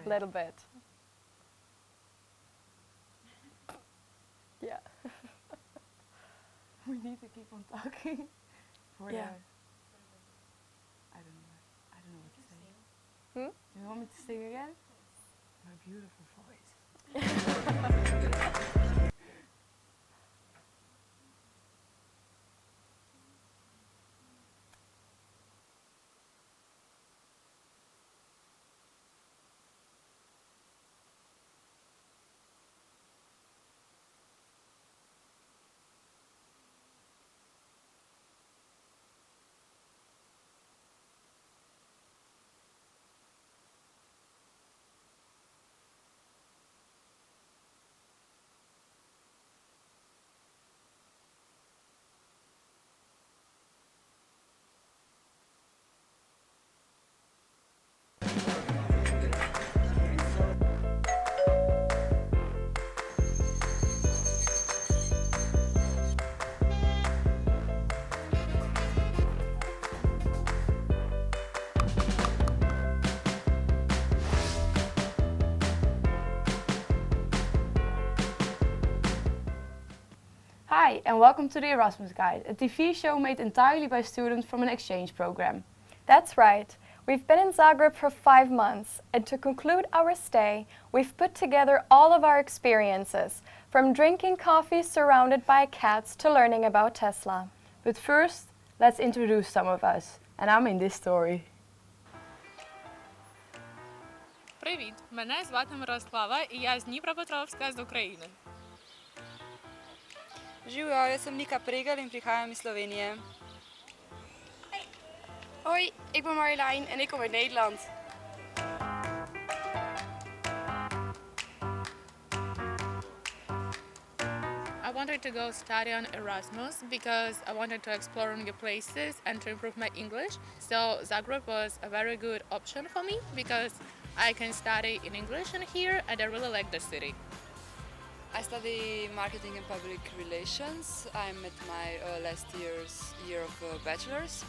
A little bit. Yeah. We need to keep on talking. For Yeah. I don't know. I don't know what to say. Hmm? Do you want me to sing again? My beautiful voice. Hi, and welcome to the Erasmus Guide, a TV show made entirely by students from an exchange program. That's right. We've been in Zagreb for 5 months, and to conclude our stay, we've put together all of our experiences, from drinking coffee surrounded by cats to learning about Tesla. But first, let's introduce some of us, and I'm in this story. Привіт! Мене звати Мирослава і я з Дніпропетровська, з України. Živijo, jaz sem Nika Pregelj in prihajam iz Slovenije. Hoi, ik ben Marjolein en ik kom uit Nederland. I wanted to go study on Erasmus because I wanted to explore new places and to improve my English. So Zagreb was a very good option for me because I can study in English in here and I really like the city. I study marketing and public relations. I'm at my last year of bachelor's.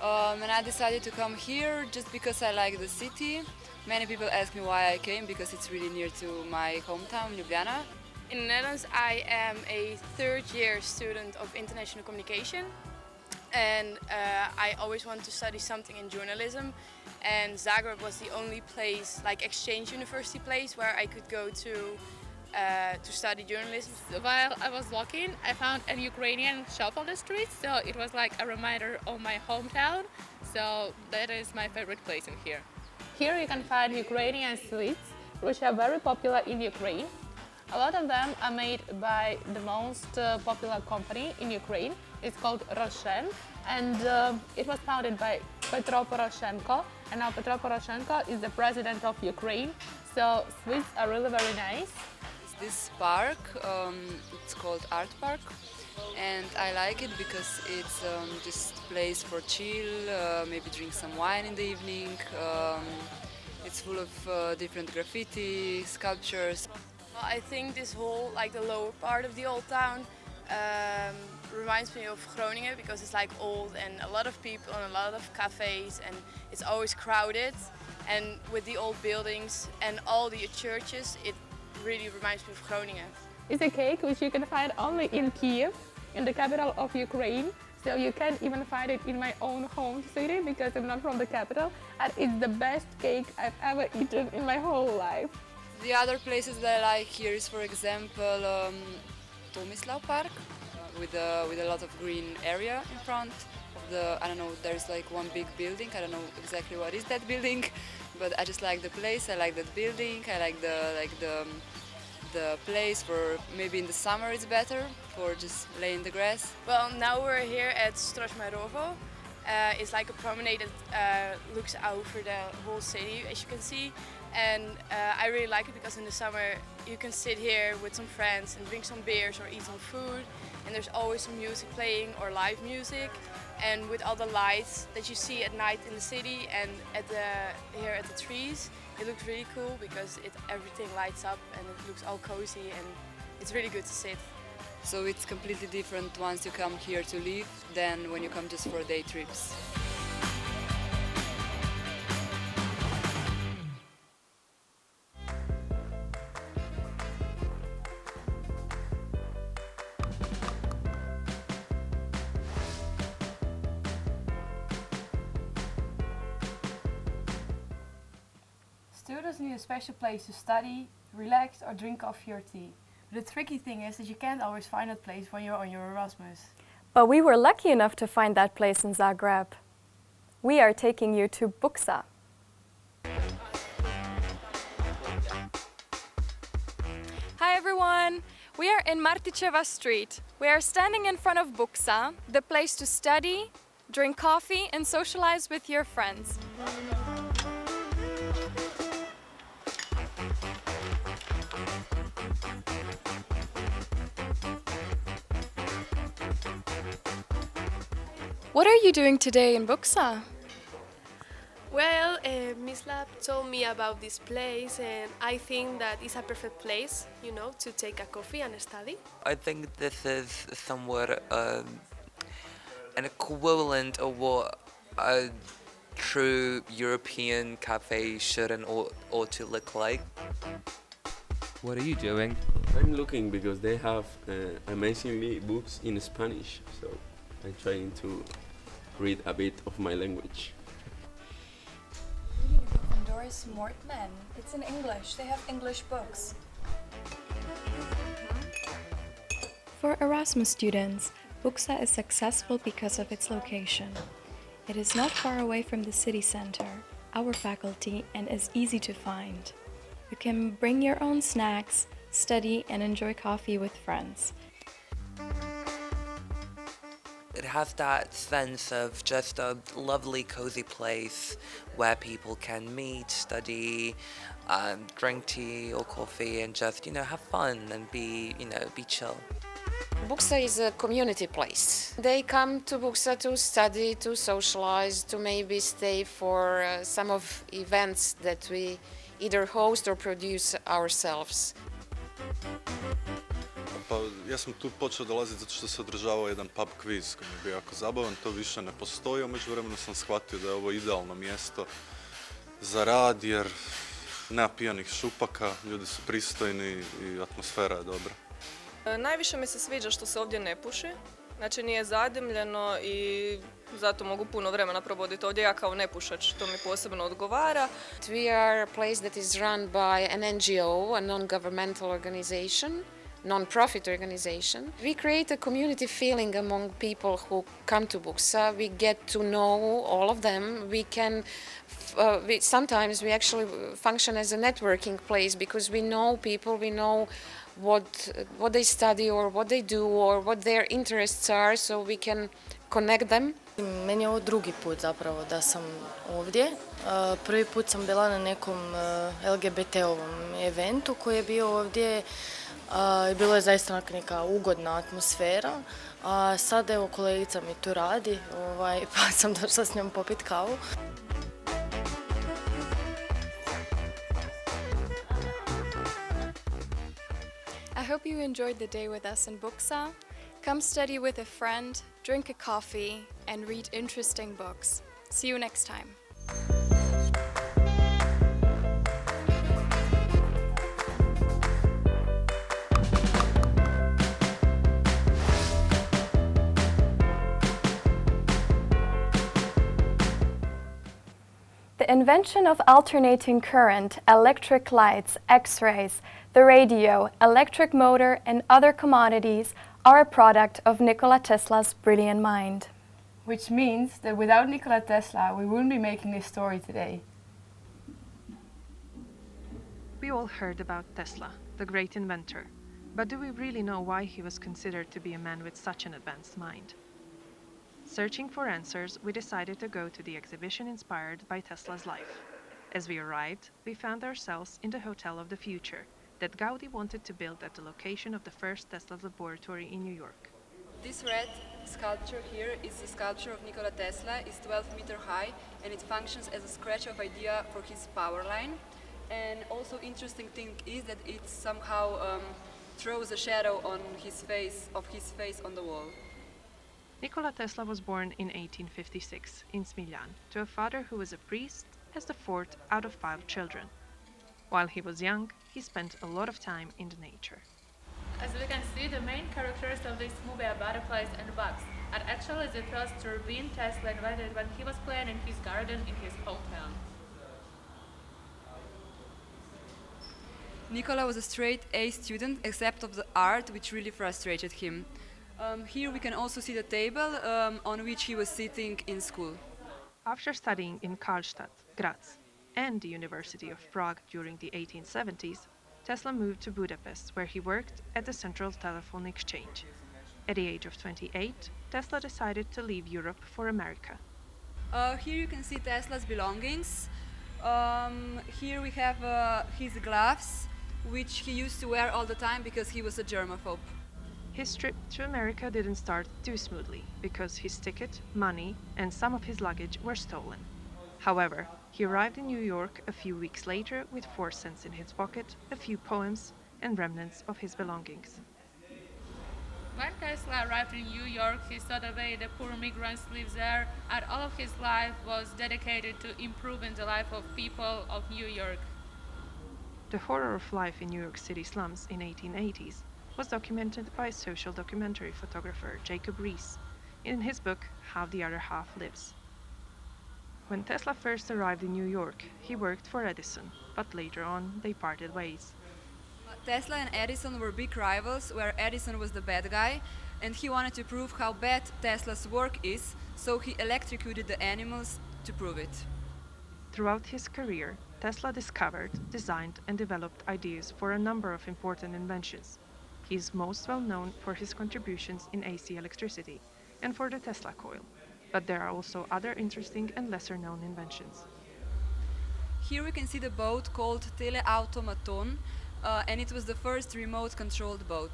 And I decided to come here just because I like the city. Many people ask me why I came because it's really near to my hometown, Ljubljana. In the Netherlands, I am a third-year student of international communication, and I always wanted to study something in journalism. And Zagreb was the only place, like exchange university place, where I could go to study journalism. While I was walking, I found a Ukrainian shop on the street, so it was like a reminder of my hometown. So that is my favorite place in here. Here you can find Ukrainian sweets, which are very popular in Ukraine. A lot of them are made by the most popular company in Ukraine. It's called Roshen, and it was founded by Petro Poroshenko. And now Petro Poroshenko is the president of Ukraine. So sweets are really very nice. This park, it's called Art Park, and I like it because it's just a place for chill, maybe drink some wine in the evening. It's full of different graffiti, sculptures. Well, I think this whole, like the lower part of the old town, reminds me of Groningen because it's like old and a lot of people and a lot of cafes and it's always crowded. And with the old buildings and all the churches, it really reminds me of Groningen. It's a cake which you can find only in Kiev, in the capital of Ukraine. So you can't even find it in my own home city because I'm not from the capital. And it's the best cake I've ever eaten in my whole life. The other places that I like here is, for example, Tomislav Park with a lot of green area in front of the, I don't know, there's like one big building. I don't know exactly what is that building, but I just like the place. I like that building. I like the place for maybe in the summer it's better for just lay in the grass. Well, now we're here at Strosmarovo. It's like a promenade that looks over the whole city, as you can see. And I really like it because in the summer you can sit here with some friends and drink some beers or eat some food. And there's always some music playing or live music. And with all the lights that you see at night in the city and here at the trees, it looks really cool because everything lights up and it looks all cozy and it's really good to sit. So it's completely different once you come here to live than when you come just for day trips. Students need a special place to study, relax or drink coffee or tea. But the tricky thing is that you can't always find that place when you're on your Erasmus. But we were lucky enough to find that place in Zagreb. We are taking you to Buksa. Hi everyone! We are in Martićeva Street. We are standing in front of Buksa, the place to study, drink coffee and socialize with your friends. What are you doing today in Buksa? Well, Miss Lab told me about this place, and I think that it's a perfect place, you know, to take a coffee and study. I think this is somewhat an equivalent of what a true European cafe should and ought to look like. What are you doing? I'm looking because they have amazingly books in Spanish, so I'm trying to read a bit of my language. Reading a book from Doris Mortman. It's in English. They have English books. For Erasmus students, Buksa is successful because of its location. It is not far away from the city center, our faculty, and is easy to find. You can bring your own snacks, study, and enjoy coffee with friends. It has that sense of just a lovely, cozy place where people can meet, study, drink tea or coffee, and just, have fun and be chill. Buksa is a community place. They come to Buksa to study, to socialize, to maybe stay for some of events that we either host or produce ourselves. Pa ja sam tu počeo dolaziti zato što se održavao jedan pub quiz koji mi je bio jako zabavan, to više ne postoji, a u međuvremenu sam shvatio da je ovo idealno mjesto za rad jer nema pijanih šupaka, ljudi su pristojni i atmosfera je dobra. Najviše mi se sviđa što se ovdje ne puši, znači nije zadimljeno i zato mogu puno vremena provoditi ovdje. Ja kao nepušač, to mi posebno odgovara. We are a place that is run by an NGO, a non-governmental organization, non-profit organization. We create a community feeling among people who come to Buksa. We get to know all of them. We can, sometimes we actually function as a networking place because we know people, we know what they study or what they do or what their interests are, so we can connect them. Meni je ovo drugi put zapravo da sam ovdje. Prvi put sam bila na nekom LGBT-ovom eventu koji je bio ovdje. Bilo je zaista neka ugodna atmosfera. Sad evo kolegica mi tu radi, pa sam došla s njom popit kavu. I hope you enjoyed the day with us in Buksa. Come study with a friend, drink a coffee, and read interesting books. See you next time. The invention of alternating current, electric lights, X-rays, the radio, electric motor, and other commodities are a product of Nikola Tesla's brilliant mind. Which means that without Nikola Tesla, we wouldn't be making this story today. We all heard about Tesla, the great inventor. But do we really know why he was considered to be a man with such an advanced mind? Searching for answers, we decided to go to the exhibition inspired by Tesla's life. As we arrived, we found ourselves in the Hotel of the Future that Gaudi wanted to build at the location of the first Tesla laboratory in New York. This red sculpture here is the sculpture of Nikola Tesla. It's 12 meters high and it functions as a scratch of idea for his power line. And also interesting thing is that it somehow throws a shadow on his face on the wall. Nikola Tesla was born in 1856 in Smiljan to a father who was a priest as the fourth out of 5 children. While he was young, he spent a lot of time in the nature. As we can see, the main characters of this movie are butterflies and bugs, and actually the first turbine Tesla invented when he was playing in his garden in his hometown. Nikola was a straight A student, except of the art, which really frustrated him. Here we can also see the table on which he was sitting in school. After studying in Karlstadt, Graz, and the University of Prague during the 1870s, Tesla moved to Budapest, where he worked at the Central Telephone Exchange. At the age of 28, Tesla decided to leave Europe for America. Here you can see Tesla's belongings. Here we have his gloves, which he used to wear all the time because he was a germaphobe. His trip to America didn't start too smoothly because his ticket, money, and some of his luggage were stolen. However, he arrived in New York a few weeks later with 4 cents in his pocket, a few poems, and remnants of his belongings. When Tesla arrived in New York, he saw the way the poor migrants live there, and all of his life was dedicated to improving the life of people of New York. The horror of life in New York City slums in 1880s was documented by social documentary photographer Jacob Riis in his book How the Other Half Lives. When Tesla first arrived in New York, he worked for Edison, but later on they parted ways. Tesla and Edison were big rivals, where Edison was the bad guy, and he wanted to prove how bad Tesla's work is, so he electrocuted the animals to prove it. Throughout his career, Tesla discovered, designed, and developed ideas for a number of important inventions. He is most well known for his contributions in AC electricity and for the Tesla coil, but there are also other interesting and lesser known inventions. Here we can see the boat called Teleautomaton, and it was the first remote-controlled boat.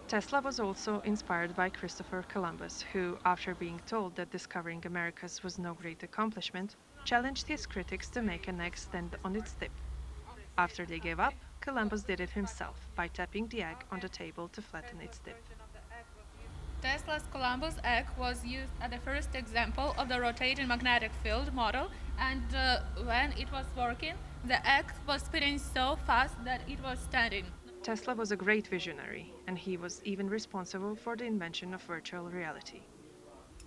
Tesla was also inspired by Christopher Columbus, who, after being told that discovering Americas was no great accomplishment, challenged his critics to make an egg stand on its tip. After they gave up, Columbus did it himself by tapping the egg on the table to flatten its tip. Tesla's Columbus egg was used as the first example of the rotating magnetic field model, and when it was working, the egg was spinning so fast that it was standing. Tesla was a great visionary, and he was even responsible for the invention of virtual reality.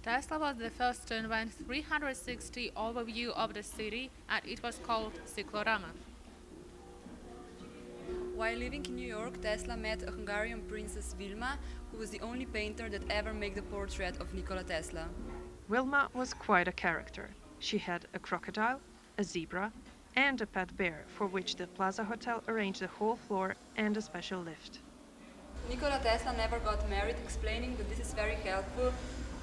Tesla was the first to invent 360 overview of the city, and it was called cyclorama. While living in New York, Tesla met a Hungarian princess Vilma, who was the only painter that ever made the portrait of Nikola Tesla. Wilma was quite a character. She had a crocodile, a zebra, and a pet bear, for which the Plaza Hotel arranged the whole floor and a special lift. Nikola Tesla never got married, explaining that this is very helpful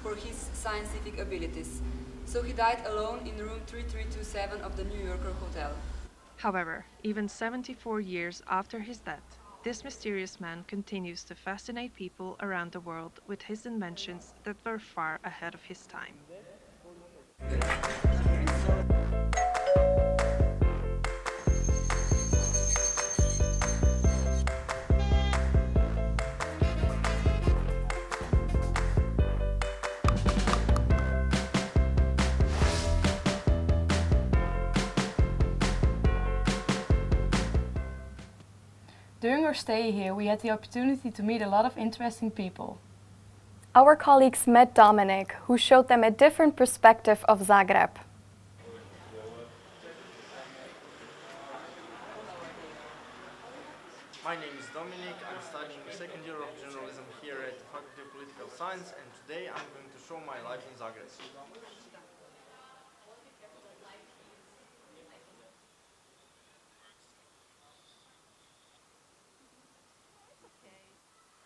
for his scientific abilities. So he died alone in room 3327 of the New Yorker Hotel. However, even 74 years after his death, this mysterious man continues to fascinate people around the world with his inventions that were far ahead of his time. During our stay here, we had the opportunity to meet a lot of interesting people. Our colleagues met Dominic, who showed them a different perspective of Zagreb. My name is Dominic. I'm studying the second year of journalism here at the Faculty of Political Science, and today I'm going to show my life in Zagreb.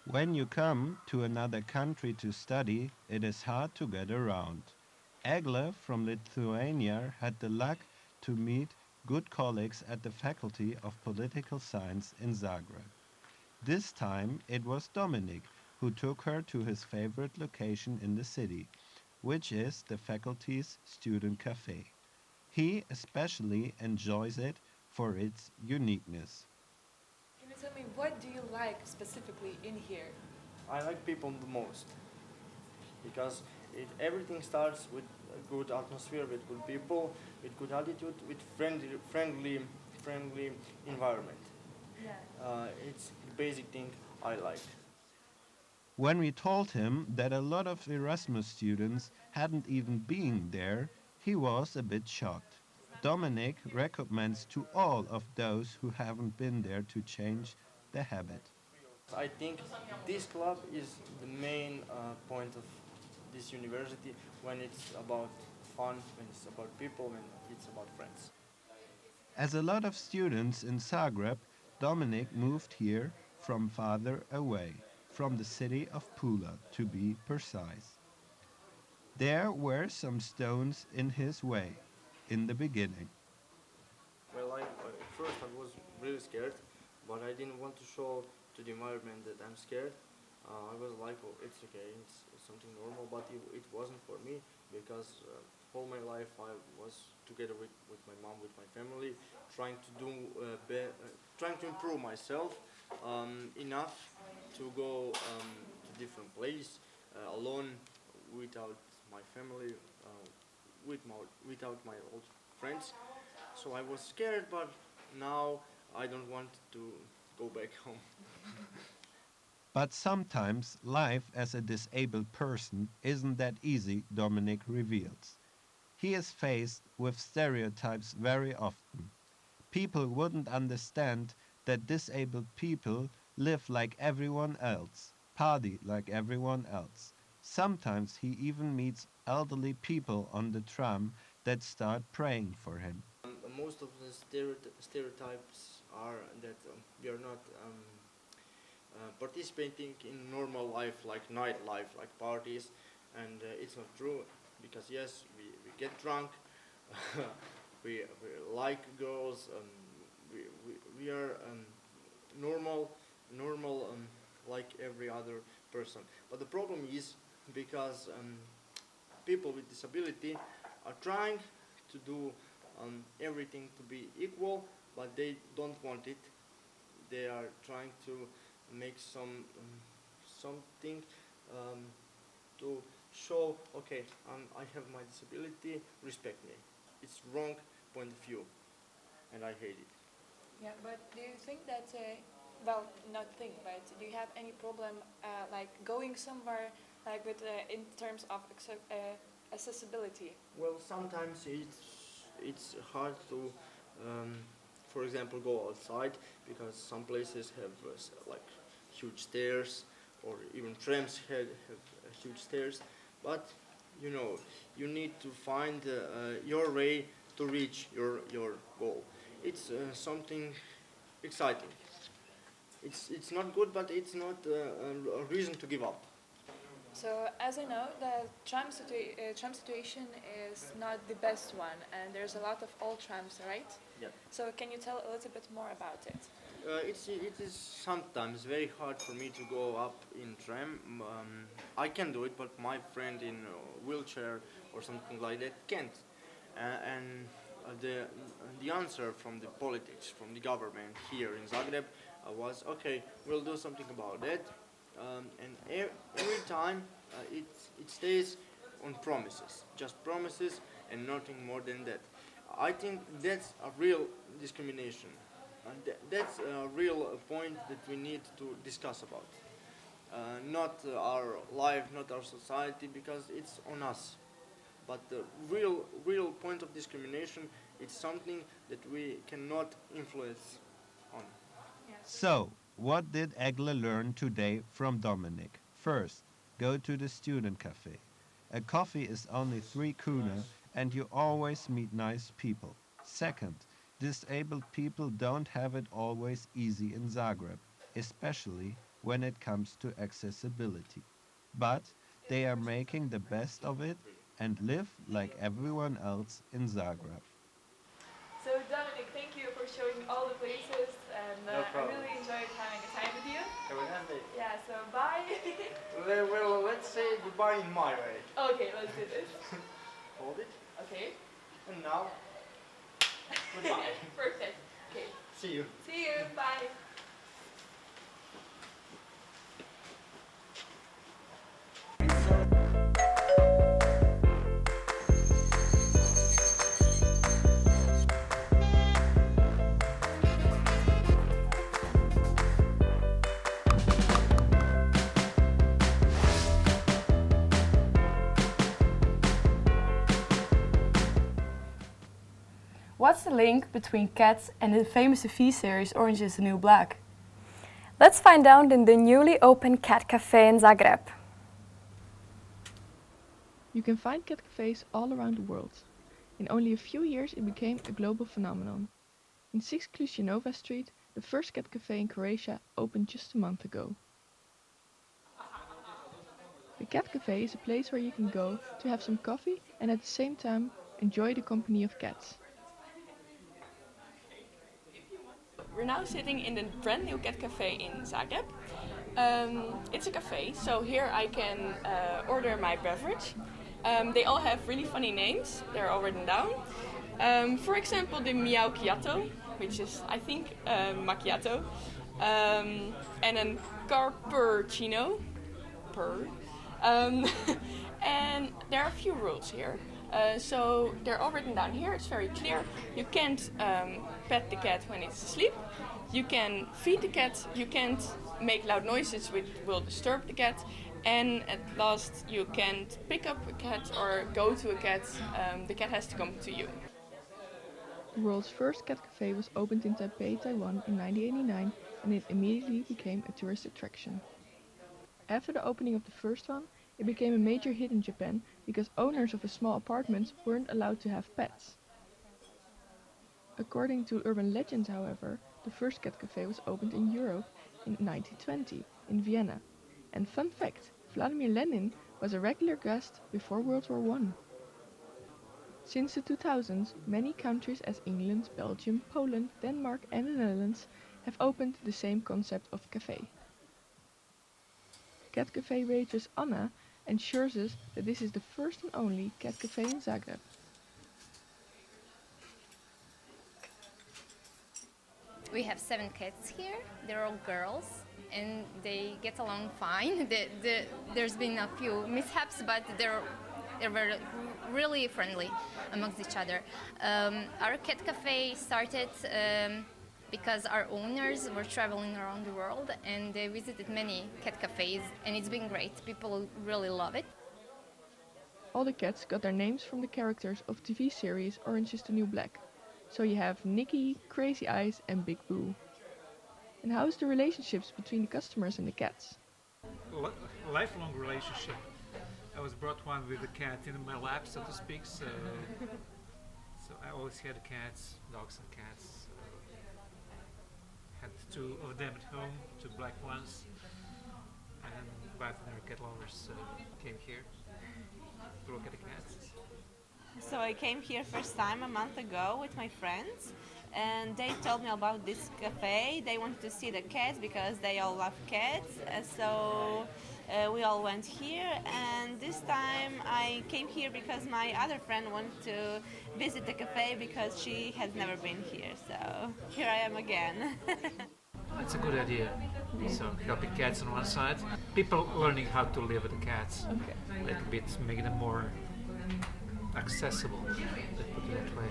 When you come to another country to study, it is hard to get around. Egle from Lithuania had the luck to meet good colleagues at the Faculty of Political Science in Zagreb. This time it was Dominic who took her to his favorite location in the city, which is the faculty's student cafe. He especially enjoys it for its uniqueness. Can you tell me, what do you like specifically in here? I like people the most because everything starts with a good atmosphere, with good people, with good attitude, with friendly environment. Yeah. It's the basic thing I like. When we told him that a lot of Erasmus students hadn't even been there, he was a bit shocked. Dominic recommends to all of those who haven't been there to change the habit. I think this club is the main point of this university when it's about fun, when it's about people, when it's about friends. As a lot of students in Zagreb, Dominic moved here from farther away, from the city of Pula to be precise. There were some stones in his way in the beginning. Well, at first I was really scared, but I didn't want to show to the environment that I'm scared. I was like, oh, it's okay, it's something normal, but it wasn't for me because all my life I was together with my mom, with my family, trying to do, trying to improve myself enough to go to different place alone without my family, without my old friends. So I was scared, but now I don't want to go back home. But sometimes life as a disabled person isn't that easy, Dominic reveals. He is faced with stereotypes very often. People wouldn't understand that disabled people live like everyone else, party like everyone else. Sometimes he even meets elderly people on the tram that start praying for him. Most of the stereotypes are that we are not participating in normal life, like nightlife, like parties, and it's not true, because yes, we get drunk, we like girls, we are normal like every other person. But the problem is because people with disability are trying to do everything to be equal, but they don't want it. They are trying to make something to show, okay, I have my disability, respect me. It's wrong point of view, and I hate it. Yeah, but do you think that, well, not think, but do you have any problem like going somewhere like with in terms of accessibility? Well, sometimes it's hard to, for example, go outside because some places have like huge stairs, or even trams have huge stairs. But you know, you need to find your way to reach your goal. It's something exciting. It's not good, but it's not a reason to give up. So, as I know, the tram situation is not the best one, and there's a lot of old trams, right? Yeah. So, can you tell a little bit more about it? It is sometimes very hard for me to go up in tram. I can do it, but my friend in a wheelchair or something like that can't. And the answer from the politics, from the government here in Zagreb was, okay, we'll do something about that. And every time it stays on promises, just promises and nothing more than that. I think that's a real discrimination. That's a real point that we need to discuss about. Not our life, not our society, because it's on us. But the real point of discrimination is something that we cannot influence on. So, what did Egle learn today from Dominic? First, go to the student cafe. A coffee is only 3 kuna and you always meet nice people. Second, disabled people don't have it always easy in Zagreb, especially when it comes to accessibility. But they are making the best of it and live like everyone else in Zagreb. So, Dominic, thank you for showing all the places, and No I problem. really enjoyed having a time with you. Have a nice day. Yeah, so bye. Well, let's say goodbye in my way. Okay, let's do this. Hold it. Okay. And now, goodbye. Perfect. Okay. See you. See you. Bye. What's the link between cats and the famous TV series Orange is the New Black? Let's find out in the newly opened cat cafe in Zagreb. You can find cat cafes all around the world. In only a few years it became a global phenomenon. In 6 Klusianova Street, the first cat cafe in Croatia opened just a month ago. The cat cafe is a place where you can go to have some coffee and at the same time enjoy the company of cats. We're now sitting in the brand new cat cafe in Zagreb. It's a cafe, so here I can order my beverage. They all have really funny names, they're all written down. For example, the Miauchiato, which is, I think, macchiato, and a Carpurcino, and there are a few rules here. So they're all written down here, it's very clear. You can't pet the cat when it's asleep. You can feed the cat, you can't make loud noises which will disturb the cat. And at last, you can't pick up a cat or go to a cat. The cat has to come to you. The world's first cat cafe was opened in Taipei, Taiwan in 1989 and it immediately became a tourist attraction. After the opening of the first one, it became a major hit in Japan because owners of the small apartments weren't allowed to have pets. According to urban legends, however, the first cat cafe was opened in Europe in 1920 in Vienna. And fun fact, Vladimir Lenin was a regular guest before World War I. Since the 2000s, many countries as England, Belgium, Poland, Denmark and the Netherlands have opened the same concept of cafe. Cat cafe waitress Anna ensures us that this is the first and only cat cafe in Zagreb. We have 7 cats here. They're all girls and they get along fine. There's been a few mishaps, but they're very, really friendly amongst each other. Our cat cafe started because our owners were traveling around the world and they visited many cat cafes and it's been great. People really love it. All the cats got their names from the characters of TV series Orange is the New Black. So you have Nicky, Crazy Eyes and Big Boo. And how is the relationships between the customers and the cats? Lifelong relationship. I was brought one with the cat in my lap, so to speak, so I always had cats, dogs and cats. Had 2 of them at home, 2 black ones, and both of their cat lovers came here to look at the cats. So I came here first time a month ago with my friends and they told me about this cafe. They wanted to see the cats because they all love cats. So we all went here and this time I came here because my other friend wanted to visit the cafe because she has never been here. So here I am again. It's a good idea. So helping cats on one side, people learning how to live with the cats, like a bit, making them more accessible, let's put it that way.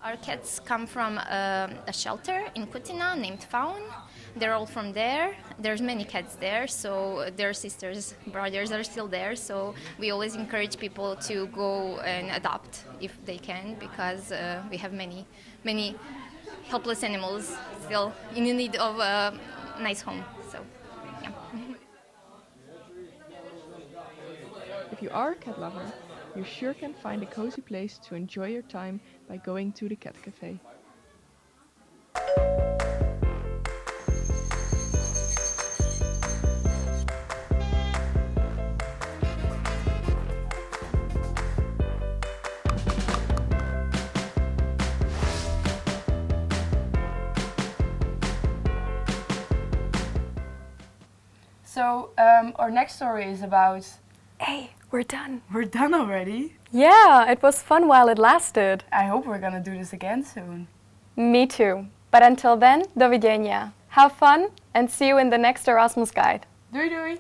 Our cats come from a shelter in Kutina named Faun. They're all from there. There's many cats there, so their sisters, brothers are still there. So we always encourage people to go and adopt if they can, because we have many helpless animals still in need of a nice home. So, yeah. If you are a cat lover, you sure can find a cozy place to enjoy your time by going to the cat cafe. So our next story is about... Hey, we're done. We're done already? Yeah, it was fun while it lasted. I hope we're gonna do this again soon. Me too. But until then, do widzenia. Have fun and see you in the next Erasmus guide. Doei doei!